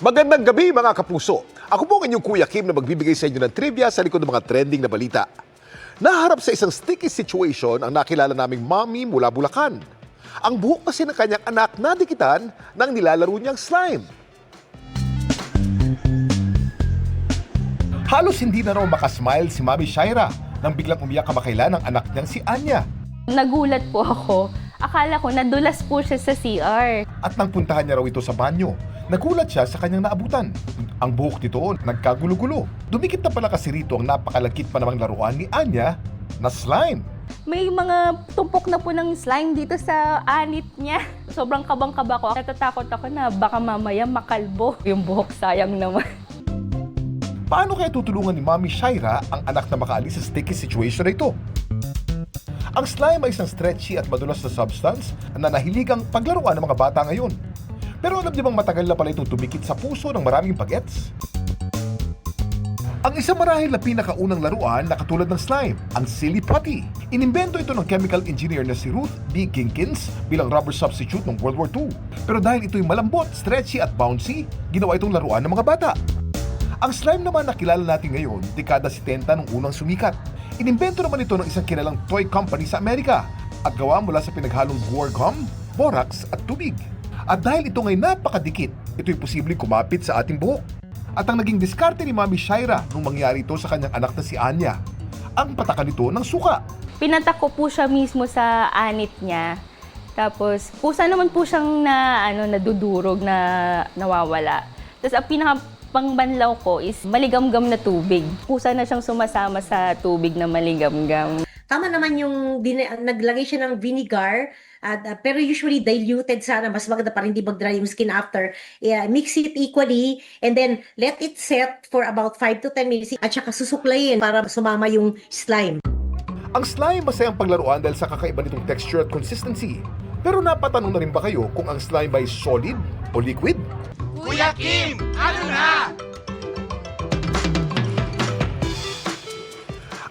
Magandang gabi mga kapuso. Ako po ang inyong Kuya Kim na magbibigay sa inyo ng trivia sa likod ng mga trending na balita. Naharap sa isang sticky situation ang nakilala naming mommy mula Bulacan. Ang buhok kasi ng kanyang anak nadikitan ng nilalaro niyang slime. Halos hindi na raw makasmile si Mami Shaira nang biglang umiyak kamakailan ng anak niyang si Anya. Nagulat po ako. Akala ko nadulas po siya sa CR. At nang puntahan niya raw ito sa banyo, nagulat siya sa kanyang naabutan. Ang buhok nito nagkagulo-gulo. Dumikit na pala kasi rito ang napakalagkit pa namang laruan ni Anya na slime. May mga tumpok na po ng slime dito sa anit niya. Sobrang kabang-kaba ko. Natatakot ako na baka mamaya makalbo yung buhok, sayang naman. Paano kaya tutulungan ni Mami Shaira ang anak na makaalis sa sticky situation na ito? Ang slime ay isang stretchy at madulas na substance na nahiligang paglaruan ng mga bata ngayon. Pero alam niyo bang matagal na pala itong tumikit sa puso ng maraming bagets? Ang isang marahil na pinakaunang laruan na katulad ng slime, ang Silly Putty. Inimbento ito ng chemical engineer na si Ruth B. Kinkins bilang rubber substitute ng World War II. Pero dahil ito'y malambot, stretchy at bouncy, ginawa itong laruan ng mga bata. Ang slime naman na kilala natin ngayon, dekada 70 nung unang sumikat. Inimbento naman ito ng isang kilalang toy company sa Amerika at gawa mula sa pinaghalong guar gum, borax at tubig. At dahil ito ngay napakadikit, ito'y posibleng kumapit sa ating buhok. At ang naging diskarte ni Mami Shaira nung mangyari ito sa kanyang anak na si Anya, ang patakan nito ng suka. Pinatak ko po siya mismo sa anit niya. Tapos, kusa naman po siyang nadudurog na nawawala. Tapos, ang pinakapangbanlaw ko is maligamgam na tubig. Kusa na siyang sumasama sa tubig na maligamgam. Tama naman yung naglagay siya ng vinegar, pero usually diluted sana, mas maganda para hindi mag-dry yung skin after. Mix it equally and then let it set for about 5 to 10 minutes at saka susuklayin para sumama yung slime. Ang slime masayang paglaruan dahil sa kakaiba nitong texture at consistency. Pero napatanong na rin ba kayo kung ang slime ay solid o liquid? Kuya Kim, ano na?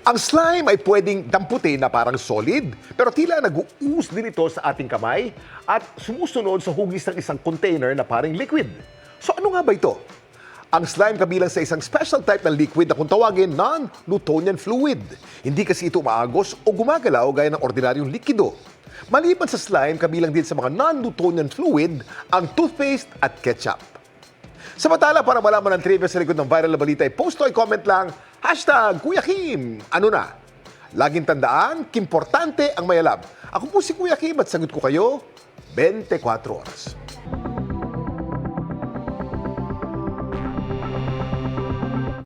Ang slime ay pwedeng damputin na parang solid, pero tila nag-uus din ito sa ating kamay at sumusunod sa hugis ng isang container na parang liquid. So ano nga ba ito? Ang slime kabilang sa isang special type ng liquid na kung tawagin non-Newtonian fluid. Hindi kasi ito umaagos o gumagalaw gaya ng ordinaryong likido. Maliban sa slime, kabilang din sa mga non-Newtonian fluid ang toothpaste at ketchup. Samantala, para malaman ang trivia sa likod ng viral na balita, post o comment lang, #Kuya Kim, ano na? Laging tandaan, kimportante ang may alam. Ako po si Kuya Kim at sagot ko kayo, 24 oras.